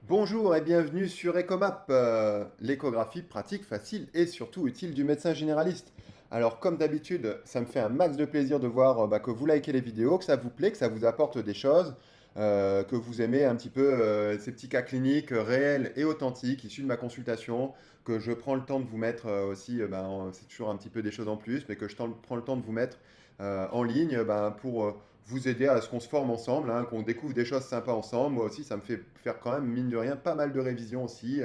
Bonjour et bienvenue sur Ecomap, l'échographie pratique, facile et surtout utile du médecin généraliste. Alors comme d'habitude, ça me fait un max de plaisir de voir que vous likez les vidéos, que ça vous plaît, que ça vous apporte des choses, que vous aimez un petit peu ces petits cas cliniques réels et authentiques issus de ma consultation, que je prends le temps de vous mettre aussi, c'est toujours un petit peu des choses en plus, mais que prends le temps de vous mettre en ligne pour vous aider à ce qu'on se forme ensemble, hein, qu'on découvre des choses sympas ensemble. Moi aussi, ça me fait faire quand même, mine de rien, pas mal de révisions aussi,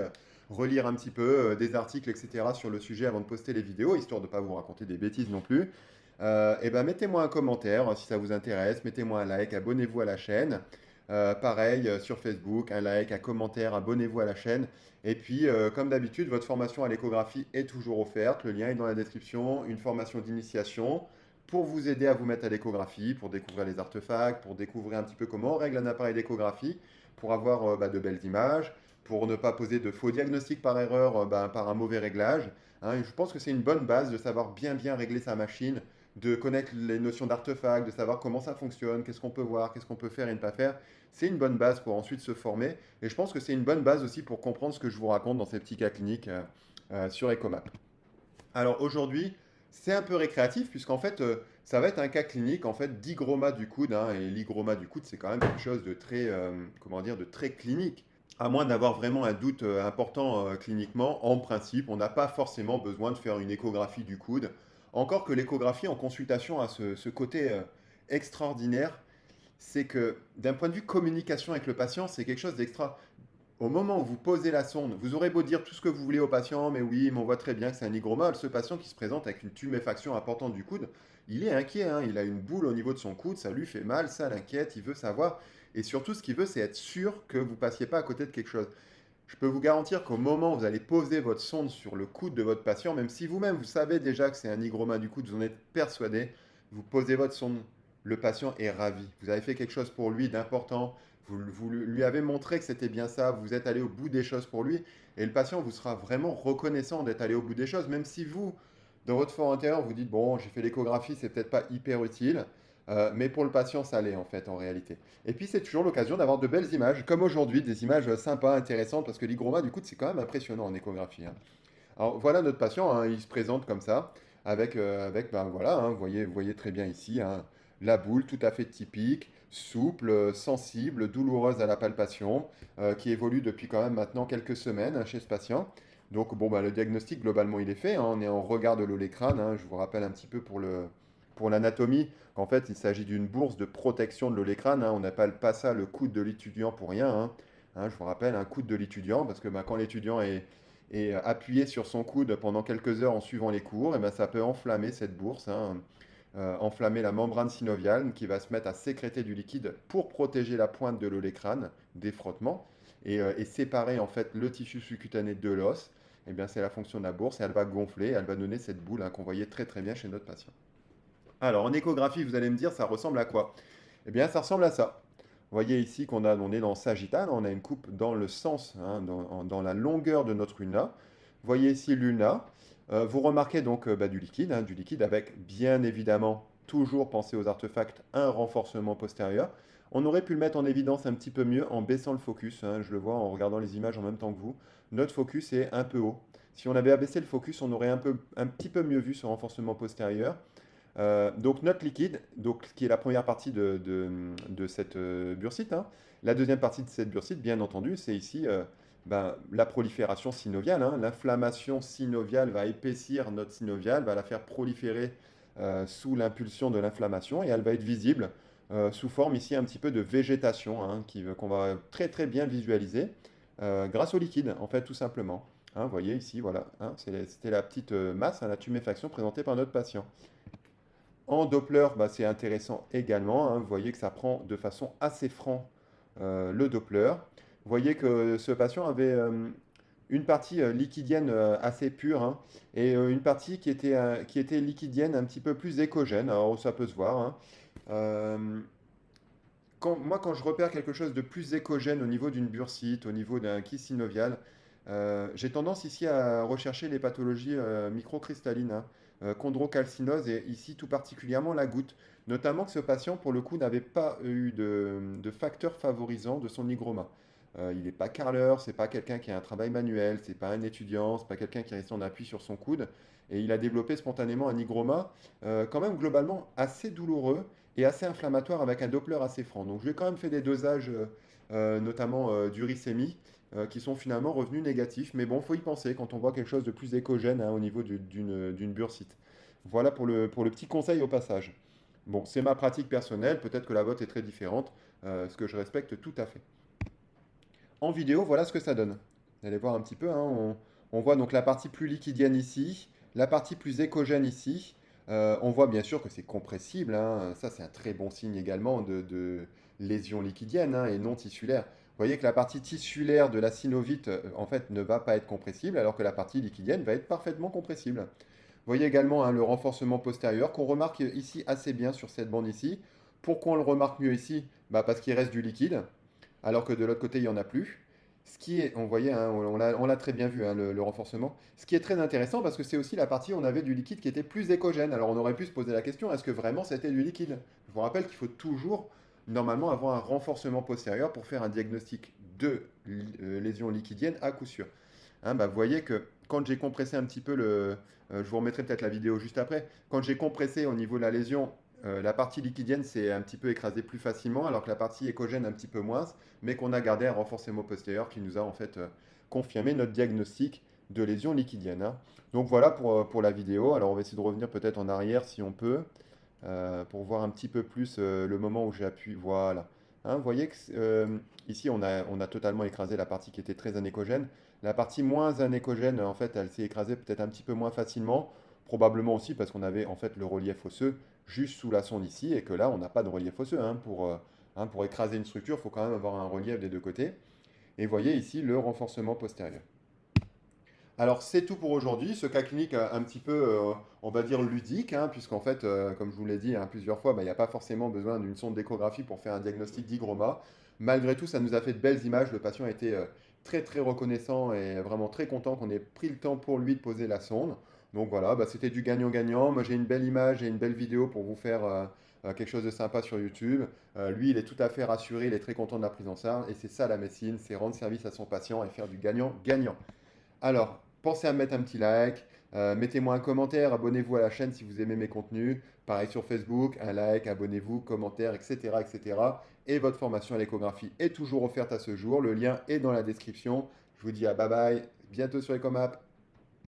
relire un petit peu des articles, etc. sur le sujet avant de poster les vidéos, histoire de ne pas vous raconter des bêtises non plus. Et ben, mettez-moi un commentaire si ça vous intéresse, mettez-moi un like, abonnez-vous à la chaîne. Pareil sur Facebook, un like, un commentaire, abonnez-vous à la chaîne. Et puis, comme d'habitude, votre formation à l'échographie est toujours offerte. Le lien est dans la description. Une formation d'initiation pour vous aider à vous mettre à l'échographie, pour découvrir les artefacts, pour découvrir un petit peu comment on règle un appareil d'échographie, pour avoir de belles images, pour ne pas poser de faux diagnostics par erreur, par un mauvais réglage. Hein. Et je pense que c'est une bonne base de savoir bien régler sa machine, de connaître les notions d'artefacts, de savoir comment ça fonctionne, qu'est-ce qu'on peut voir, qu'est-ce qu'on peut faire et ne pas faire. C'est une bonne base pour ensuite se former. Et je pense que c'est une bonne base aussi pour comprendre ce que je vous raconte dans ces petits cas cliniques sur Ecomap. Alors aujourd'hui, c'est un peu récréatif puisqu'en fait, ça va être un cas clinique en fait d'hygroma du coude, hein, et l'hygroma du coude, c'est quand même quelque chose de très, comment dire, de très clinique. À moins d'avoir vraiment un doute important cliniquement, en principe, on n'a pas forcément besoin de faire une échographie du coude. Encore que l'échographie en consultation a ce côté extraordinaire, c'est que d'un point de vue communication avec le patient, c'est quelque chose d'extra. Au moment où vous posez la sonde, vous aurez beau dire tout ce que vous voulez au patient, mais oui, mais on voit très bien que c'est un hygroma. Ce patient qui se présente avec une tuméfaction importante du coude, il est inquiet, hein, il a une boule au niveau de son coude, ça lui fait mal, ça l'inquiète, il veut savoir. Et surtout, ce qu'il veut, c'est être sûr que vous ne passiez pas à côté de quelque chose. Je peux vous garantir qu'au moment où vous allez poser votre sonde sur le coude de votre patient, même si vous-même vous savez déjà que c'est un hygroma du coude, vous en êtes persuadé, vous posez votre sonde, le patient est ravi. Vous avez fait quelque chose pour lui d'important, vous lui avez montré que c'était bien ça, vous êtes allé au bout des choses pour lui, et le patient vous sera vraiment reconnaissant d'être allé au bout des choses, même si vous, dans votre fort intérieur, vous dites, bon, j'ai fait l'échographie, c'est peut-être pas hyper utile, mais pour le patient, ça l'est en fait, en réalité. Et puis c'est toujours l'occasion d'avoir de belles images, comme aujourd'hui, des images sympas, intéressantes, parce que l'hygroma, du coup, c'est quand même impressionnant en échographie. Hein. Alors voilà notre patient, hein, il se présente comme ça, avec ben, voilà, hein, vous voyez très bien ici, hein, la boule tout à fait typique, souple, sensible, douloureuse à la palpation, qui évolue depuis quand même maintenant quelques semaines hein, chez ce patient. Donc bon, ben, le diagnostic globalement il est fait, hein, on est en regard de l'olécrane, hein, je vous rappelle un petit peu pour l'anatomie, qu'en fait il s'agit d'une bourse de protection de l'olécrane, hein, on n'appelle pas ça le coude de l'étudiant pour rien. Hein. Hein, je vous rappelle un coude de l'étudiant, parce que ben, quand l'étudiant est et appuyer sur son coude pendant quelques heures en suivant les cours, et ben ça peut enflammer cette bourse, hein, enflammer la membrane synoviale qui va se mettre à sécréter du liquide pour protéger la pointe de l'olécrane des frottements et séparer en fait le tissu sous-cutané de l'os. Et bien c'est la fonction de la bourse et elle va gonfler, elle va donner cette boule hein, qu'on voyait très bien chez notre patient. Alors en échographie, vous allez me dire, ça ressemble à quoi? Eh bien ça ressemble à ça. Vous voyez ici on est dans sagittal, on a une coupe dans le sens, hein, dans la longueur de notre ulna. Vous voyez ici l'ulna. Vous remarquez donc du liquide, hein, du liquide avec bien évidemment, toujours penser aux artefacts, un renforcement postérieur. On aurait pu le mettre en évidence un petit peu mieux en baissant le focus, hein, je le vois en regardant les images en même temps que vous. Notre focus est un peu haut. Si on avait abaissé le focus, on aurait un petit peu mieux vu ce renforcement postérieur. Donc notre liquide, donc, qui est la première partie de cette bursite, hein. La deuxième partie de cette bursite, bien entendu, c'est ici la prolifération synoviale. Hein. L'inflammation synoviale va épaissir notre synoviale, va la faire proliférer sous l'impulsion de l'inflammation et elle va être visible sous forme ici un petit peu de végétation hein, qu'on va très bien visualiser grâce au liquide, en fait, tout simplement. Hein, vous voyez ici, voilà, hein, c'était la petite masse, hein, la tuméfaction présentée par notre patient. En Doppler, c'est intéressant également. Hein. Vous voyez que ça prend de façon assez franche le Doppler. Vous voyez que ce patient avait une partie liquidienne assez pure hein, et une partie qui était liquidienne un petit peu plus écogène. Alors ça peut se voir. Hein. Euh, quand je repère quelque chose de plus écogène au niveau d'une bursite, au niveau d'un kyste synovial, j'ai tendance ici à rechercher les pathologies microcristallines, hein, chondrocalcinose et ici tout particulièrement la goutte. Notamment que ce patient, pour le coup, n'avait pas eu de facteur favorisant de son hygroma. Il n'est pas carreleur, c'est pas quelqu'un qui a un travail manuel, c'est pas un étudiant, c'est pas quelqu'un qui reste en appui sur son coude. Et il a développé spontanément un hygroma, quand même globalement assez douloureux et assez inflammatoire avec un Doppler assez franc. Donc je lui ai quand même fait des dosages, notamment d'uricémie, qui sont finalement revenus négatifs. Mais bon, faut y penser quand on voit quelque chose de plus écogène, hein, au niveau d'une bursite. Voilà pour le petit conseil au passage. Bon, c'est ma pratique personnelle, peut-être que la vôtre est très différente, ce que je respecte tout à fait. En vidéo, voilà ce que ça donne. Vous allez voir un petit peu, hein, on voit donc la partie plus liquidienne ici, la partie plus écogène ici. On voit bien sûr que c'est compressible, hein. Ça c'est un très bon signe également de lésion liquidienne, hein, et non tissulaire. Vous voyez que la partie tissulaire de la synovite, en fait, ne va pas être compressible, alors que la partie liquidienne va être parfaitement compressible. Vous voyez également, hein, le renforcement postérieur qu'on remarque ici assez bien sur cette bande ici. Pourquoi on le remarque mieux ici? Bah, parce qu'il reste du liquide, alors que de l'autre côté, il n'y en a plus. Ce qui est, on voyait, hein, on l'a très bien vu, hein, le renforcement. Ce qui est très intéressant parce que c'est aussi la partie où on avait du liquide qui était plus écogène. Alors on aurait pu se poser la question, est-ce que vraiment c'était du liquide? Je vous rappelle qu'il faut toujours, normalement, avoir un renforcement postérieur pour faire un diagnostic de lésion liquidienne à coup sûr. Hein, bah, vous voyez que quand j'ai compressé un petit peu je vous remettrai peut-être la vidéo juste après, quand j'ai compressé au niveau de la lésion, la partie liquidienne s'est un petit peu écrasée plus facilement, alors que la partie écogène un petit peu moins, mais qu'on a gardé un renforcement postérieur qui nous a en fait confirmé notre diagnostic de lésion liquidienne, hein. Donc voilà pour la vidéo. Alors on va essayer de revenir peut-être en arrière si on peut, pour voir un petit peu plus le moment où j'ai appuyé. Voilà. Hein, vous voyez que ici on a totalement écrasé la partie qui était très anécogène. La partie moins anécogène, en fait, elle s'est écrasée peut-être un petit peu moins facilement, probablement aussi parce qu'on avait en fait le relief osseux juste sous la sonde ici, et que là, on n'a pas de relief osseux, hein. Pour écraser une structure, il faut quand même avoir un relief des deux côtés. Et vous voyez ici le renforcement postérieur. Alors c'est tout pour aujourd'hui, ce cas clinique un petit peu, on va dire ludique, hein, puisqu'en fait, comme je vous l'ai dit, hein, plusieurs fois, bah, il n'y a pas forcément besoin d'une sonde d'échographie pour faire un diagnostic d'hygroma. Malgré tout, ça nous a fait de belles images, le patient a été très très reconnaissant et vraiment très content qu'on ait pris le temps pour lui de poser la sonde. Donc voilà, bah, c'était du gagnant-gagnant. Moi j'ai une belle image et une belle vidéo pour vous faire quelque chose de sympa sur YouTube. Lui, il est tout à fait rassuré, il est très content de la prise en charge, et c'est ça la médecine, c'est rendre service à son patient et faire du gagnant-gagnant. Alors, pensez à me mettre un petit like, mettez-moi un commentaire, abonnez-vous à la chaîne si vous aimez mes contenus. Pareil sur Facebook, un like, abonnez-vous, commentaire, etc., etc. Et votre formation à l'échographie est toujours offerte à ce jour. Le lien est dans la description. Je vous dis à bye bye, bientôt sur Ecomap.